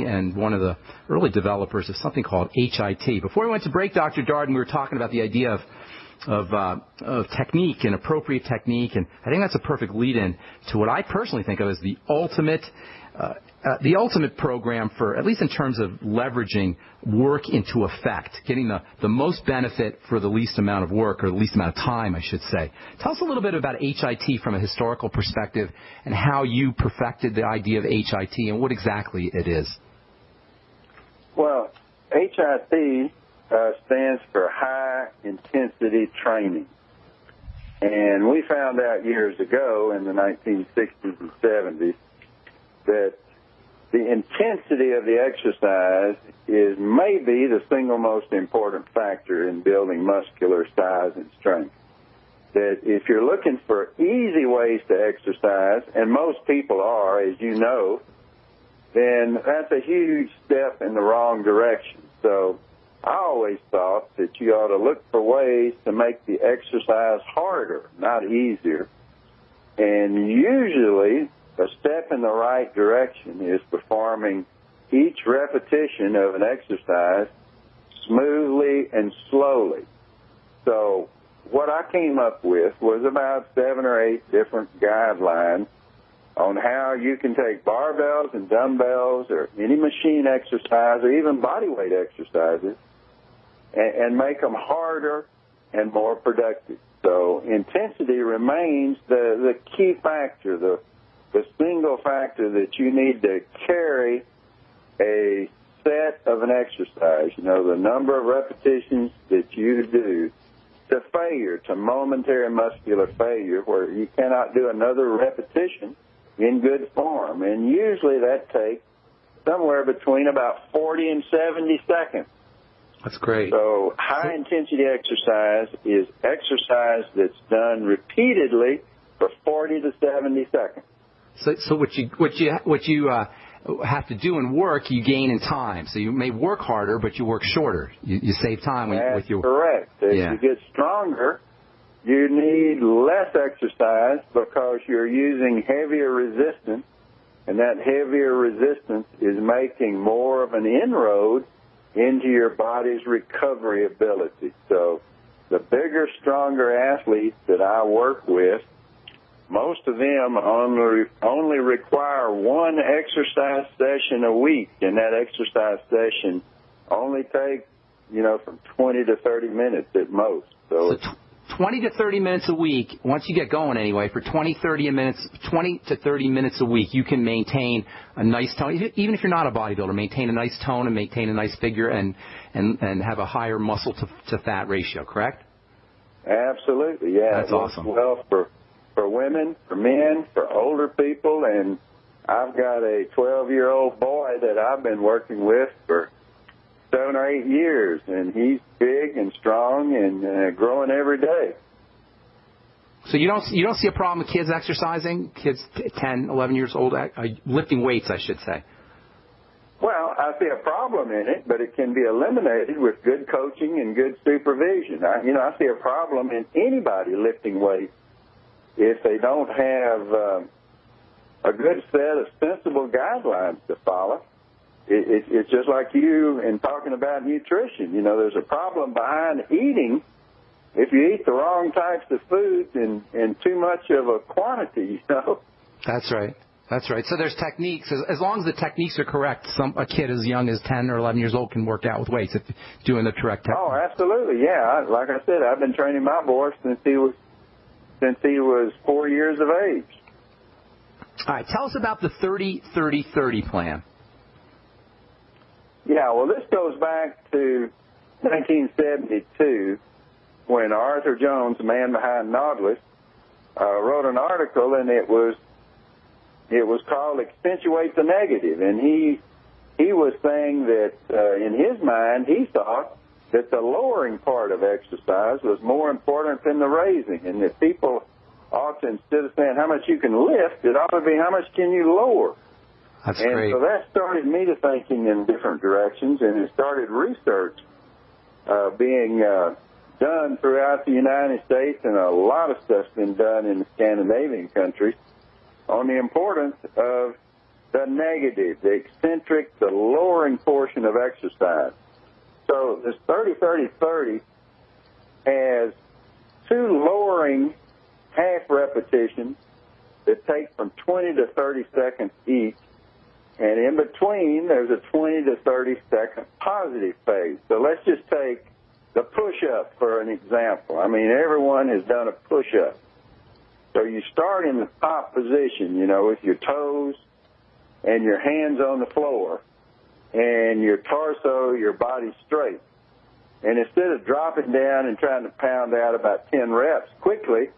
and one of the early developers of something called HIT. Before we went to break, Dr. Darden, we were talking about the idea of technique and appropriate technique, and I think that's a perfect lead-in to what I personally think of as the ultimate program for, at least in terms of leveraging work into effect, getting the most benefit for the least amount of work, or the least amount of time, I should say. Tell us a little bit about HIT from a historical perspective and how you perfected the idea of HIT and what exactly it is. Well, HIT stands for High Intensity Training. And we found out years ago in the 1960s and 70s that the intensity of the exercise is maybe the single most important factor in building muscular size and strength. That if you're looking for easy ways to exercise, and most people are, as you know, then that's a huge step in the wrong direction. So I always thought that you ought to look for ways to make the exercise harder, not easier. And usually a step in the right direction is performing each repetition of an exercise smoothly and slowly. So what I came up with was about 7 or 8 different guidelines on how you can take barbells and dumbbells or any machine exercise or even bodyweight exercises and make them harder and more productive. So intensity remains the key factor, the single factor that you need to carry a set of an exercise, the number of repetitions that you do to failure, to momentary muscular failure, where you cannot do another repetition in good form. And usually that takes somewhere between about 40 and 70 seconds. That's great. So high-intensity exercise is exercise that's done repeatedly for 40 to 70 seconds. So what you have to do in work, you gain in time. So you may work harder, but you work shorter. You save time with your. That's correct. As you get stronger, you need less exercise because you're using heavier resistance, and that heavier resistance is making more of an inroad into your body's recovery ability. So the bigger, stronger athletes that I work with, most of them only require one exercise session a week, and that exercise session only takes, from 20 to 30 minutes at most. So 20 to 30 minutes a week, once you get going anyway, for 20 to 30 minutes a week, you can maintain a nice tone. Even if you're not a bodybuilder, maintain a nice tone and maintain a nice figure and have a higher muscle to fat ratio, correct? Absolutely, yeah. That's awesome. Well, for women, for men, for older people, and I've got a 12-year-old boy that I've been working with for 7 or 8 years, and he's big and strong and growing every day. So you don't see a problem with kids exercising, kids 10, 11 years old, lifting weights, I should say? Well, I see a problem in it, but it can be eliminated with good coaching and good supervision. I see a problem in anybody lifting weights if they don't have a good set of sensible guidelines to follow. It's just like you in talking about nutrition. There's a problem behind eating if you eat the wrong types of foods in too much of a quantity, That's right. That's right. So there's techniques. As long as the techniques are correct, a kid as young as 10 or 11 years old can work out with weights if doing the correct technique. Oh, absolutely, yeah. Like I said, I've been training my boy since he was 4 years of age. All right. Tell us about the 30-30-30 plan. Yeah, well, this goes back to 1972 when Arthur Jones, the man behind Nautilus, wrote an article, and it was called Accentuate the Negative. And he was saying that in his mind, he thought that the lowering part of exercise was more important than the raising, and that people ought to, instead of saying how much you can lift, it ought to be how much can you lower. That's and great. So that started me to thinking in different directions, and it started research being done throughout the United States, and a lot of stuff's been done in the Scandinavian countries on the importance of the negative, the eccentric, the lowering portion of exercise. So this 30-30-30 has two lowering half repetitions that take from 20 to 30 seconds each. And in between, there's a 20 to 30 second positive phase. So let's just take the push-up for an example. I mean, everyone has done a push-up. So you start in the top position, with your toes and your hands on the floor and your torso, your body straight. And instead of dropping down and trying to pound out about 10 reps quickly,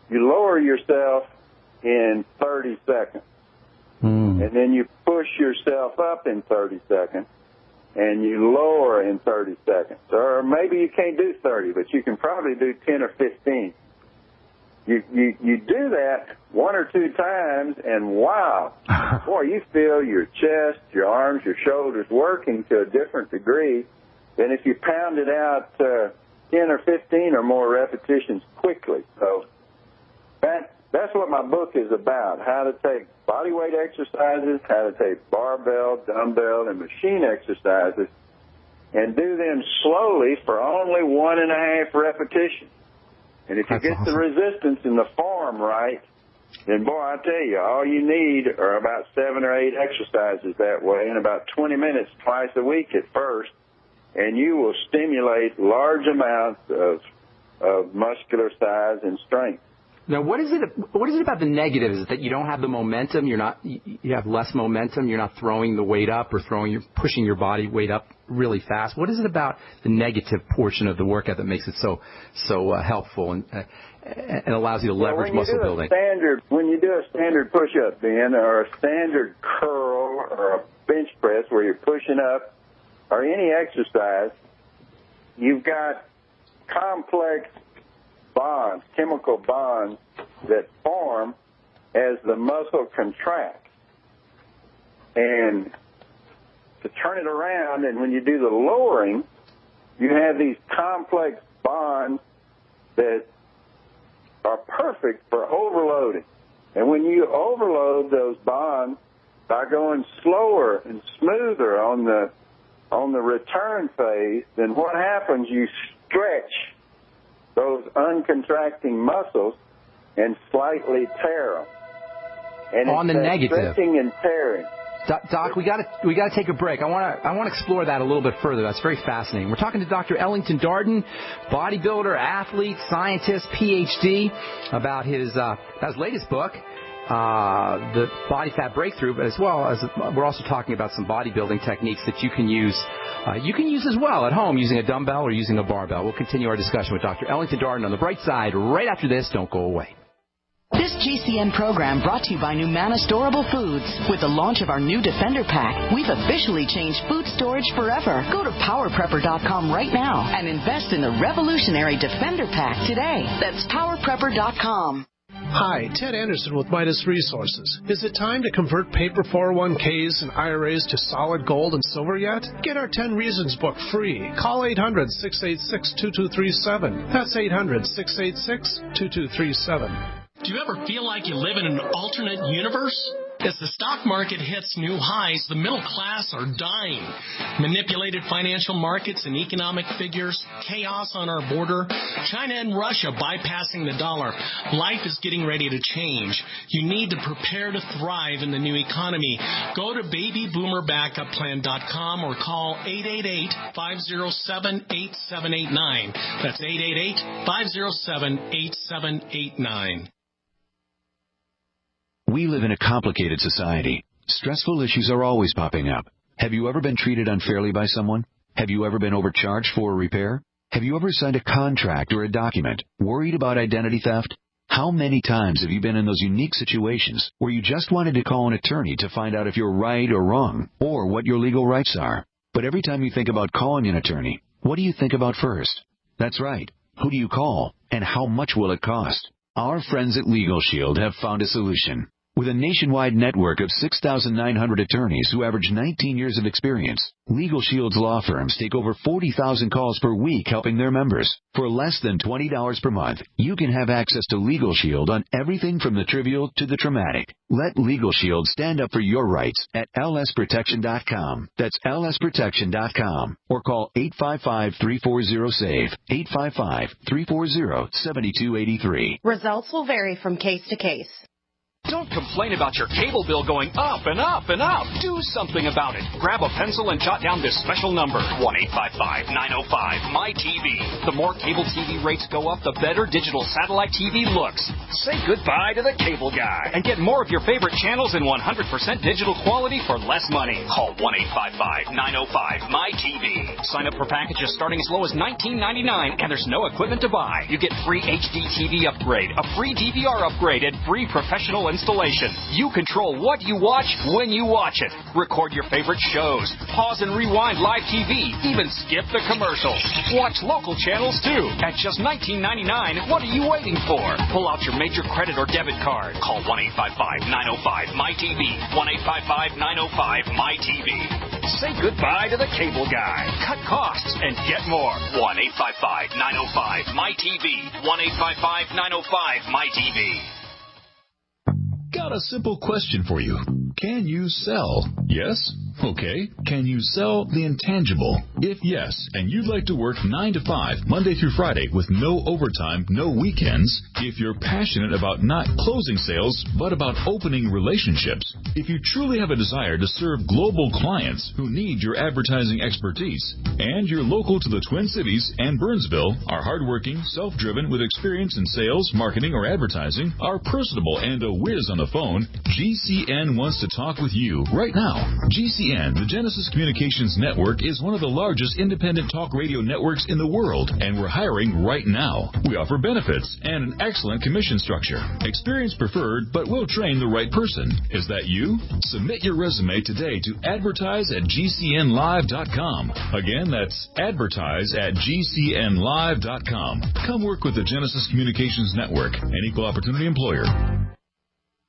you lower yourself in 30 seconds. And then you push yourself up in 30 seconds, and you lower in 30 seconds. Or maybe you can't do 30, but you can probably do 10 or 15. You do that one or two times, and wow, boy, you feel your chest, your arms, your shoulders working to a different degree than if you pounded out 10 or 15 or more repetitions quickly. So that's what my book is about, how to take body weight exercises, how to take barbell, dumbbell, and machine exercises, and do them slowly for only 1.5 repetitions. And if you get the resistance and the form right, then, boy, I tell you, all you need are about 7 or 8 exercises that way and about 20 minutes twice a week at first, and you will stimulate large amounts of muscular size and strength. Now, what is it about the negative? Is it that you don't have the momentum? You have less momentum. You're not throwing the weight up or pushing your body weight up really fast. What is it about the negative portion of the workout that makes it so helpful and allows you to leverage muscle building? When you do a standard push-up, Ben, or a standard curl or a bench press where you're pushing up, or any exercise, you've got complex bonds, chemical bonds that form as the muscle contracts. And to turn it around, and when you do the lowering, you have these complex bonds that are perfect for overloading. And when you overload those bonds by going slower and smoother on the return phase, then what happens, you stretch those uncontracting muscles and slightly tear them. And on the negative, stretching and tearing. Doc, we got to take a break. I want to explore that a little bit further. That's very fascinating. We're talking to Dr. Ellington Darden, bodybuilder, athlete, scientist, PhD, about his latest book, the Body Fat Breakthrough, but as well as we're also talking about some bodybuilding techniques that you can use. You can use as well at home using a dumbbell or using a barbell. We'll continue our discussion with Dr. Ellington Darden on The Bright Side right after this. Don't go away. This GCN program brought to you by Numana Storable Foods. With the launch of our new Defender Pack, we've officially changed food storage forever. Go to PowerPrepper.com right now and invest in the revolutionary Defender Pack today. That's PowerPrepper.com. Hi, Ted Anderson with Midas Resources. Is it time to convert paper 401ks and IRAs to solid gold and silver yet? Get our 10 Reasons book free. Call 800-686-2237. That's 800-686-2237. Do you ever feel like you live in an alternate universe? As the stock market hits new highs, the middle class are dying. Manipulated financial markets and economic figures, chaos on our border, China and Russia bypassing the dollar. Life is getting ready to change. You need to prepare to thrive in the new economy. Go to babyboomerbackupplan.com or call 888-507-8789. That's 888-507-8789. We live in a complicated society. Stressful issues are always popping up. Have you ever been treated unfairly by someone? Have you ever been overcharged for a repair? Have you ever signed a contract or a document worried about identity theft? How many times have you been in those unique situations where you just wanted to call an attorney to find out if you're right or wrong or what your legal rights are? But every time you think about calling an attorney, what do you think about first? That's right. Who do you call and how much will it cost? Our friends at Legal Shield have found a solution. With a nationwide network of 6,900 attorneys who average 19 years of experience, Legal Shield's law firms take over 40,000 calls per week helping their members. For less than $20 per month, you can have access to Legal Shield on everything from the trivial to the traumatic. Let Legal Shield stand up for your rights at lsprotection.com. That's lsprotection.com. Or call 855-340-SAVE, 855-340-7283. Results will vary from case to case. Don't complain about your cable bill going up and up and up. Do something about it. Grab a pencil and jot down this special number, 1-855-905-MY-TV. The more cable TV rates go up, the better digital satellite TV looks. Say goodbye to the cable guy and get more of your favorite channels in 100% digital quality for less money. Call 1-855-905-MY-TV. Sign up for packages starting as low as $19.99, and there's no equipment to buy. You get free HD TV upgrade, a free DVR upgrade, and free professional installation. You control what you watch when you watch it. Record your favorite shows. Pause and rewind live TV. Even skip the commercials. Watch local channels too. At just $19.99, what are you waiting for? Pull out your major credit or debit card. Call 1-855-905-MY-TV. 1-855-905-MY-TV. Say goodbye to the cable guy. Cut costs and get more. 1-855-905-MY-TV. 1-855-905-MY-TV. Got a simple question for you. Can you sell? Yes? Okay. Can you sell the intangible? If yes, and you'd like to work 9 to 5, Monday through Friday, with no overtime, no weekends, if you're passionate about not closing sales, but about opening relationships, if you truly have a desire to serve global clients who need your advertising expertise, and you're local to the Twin Cities and Burnsville, are hardworking, self-driven, with experience in sales, marketing, or advertising, are personable and a whiz on the phone, GCN wants to talk with you right now. GCN, the Genesis Communications Network, is one of the largest independent talk radio networks in the world, and we're hiring right now. We offer benefits and an excellent commission structure. Experience preferred, but we'll train the right person. Is that you? Submit your resume today to advertise@gcnlive.com. Again, that's advertise@gcnlive.com. Come work with the Genesis Communications Network, an equal opportunity employer.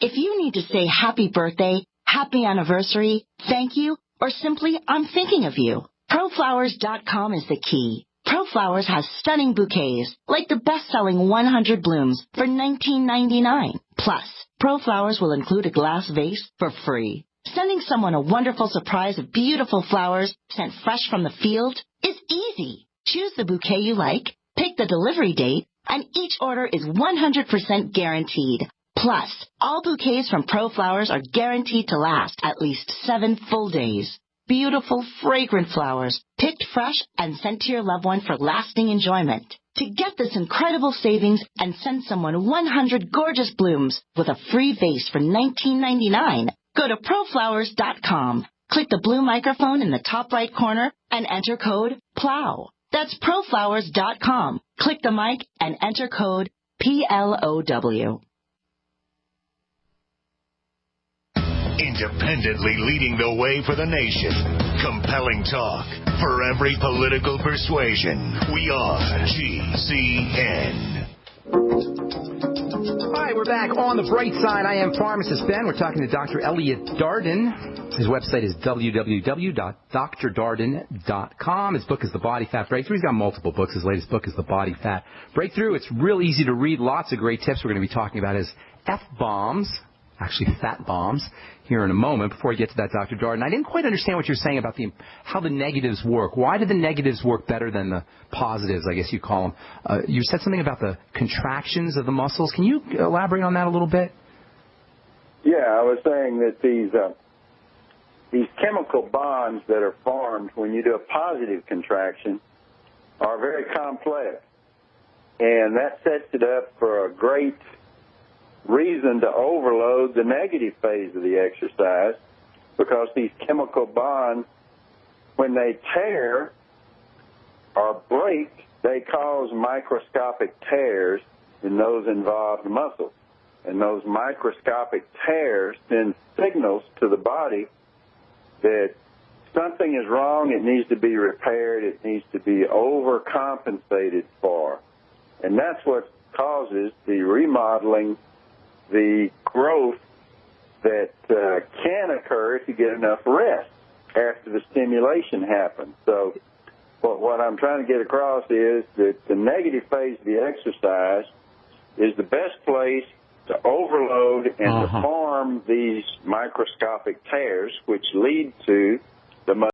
If you need to say happy birthday, happy anniversary, thank you, or simply I'm thinking of you, ProFlowers.com is the key. ProFlowers has stunning bouquets, like the best-selling 100 blooms for $19.99. Plus, ProFlowers will include a glass vase for free. Sending someone a wonderful surprise of beautiful flowers sent fresh from the field is easy. Choose the bouquet you like, pick the delivery date, and each order is 100% guaranteed. Plus, all bouquets from ProFlowers are guaranteed to last at least 7 full days. Beautiful, fragrant flowers, picked fresh and sent to your loved one for lasting enjoyment. To get this incredible savings and send someone 100 gorgeous blooms with a free vase for $19.99, go to ProFlowers.com. Click the blue microphone in the top right corner and enter code PLOW. That's ProFlowers.com. Click the mic and enter code PLOW. Independently leading the way for the nation. Compelling talk for every political persuasion. We are GCN. All right, we're back on the bright side. I am Pharmacist Ben. We're talking to Dr. Elliot Darden. His website is www.drdarden.com. His book is The Body Fat Breakthrough. He's got multiple books. His latest book is The Body Fat Breakthrough. It's real easy to read. Lots of great tips. We're going to be talking about his F-bombs, actually fat bombs, here in a moment. Before we get to that, Dr. Darden, I didn't quite understand what you're saying about how the negatives work. Why do the negatives work better than the positives, I guess you call them? You said something about the contractions of the muscles. Can you elaborate on that a little bit? Yeah, I was saying that these chemical bonds that are formed when you do a positive contraction are very complex, and that sets it up for a great reason to overload the negative phase of the exercise, because these chemical bonds, when they tear or break, they cause microscopic tears in those involved muscles. And those microscopic tears send signals to the body that something is wrong, it needs to be repaired, it needs to be overcompensated for. And that's what causes the remodeling, the growth that can occur if you get enough rest after the stimulation happens. So what I'm trying to get across is that the negative phase of the exercise is the best place to overload and to form these microscopic tears, which lead to the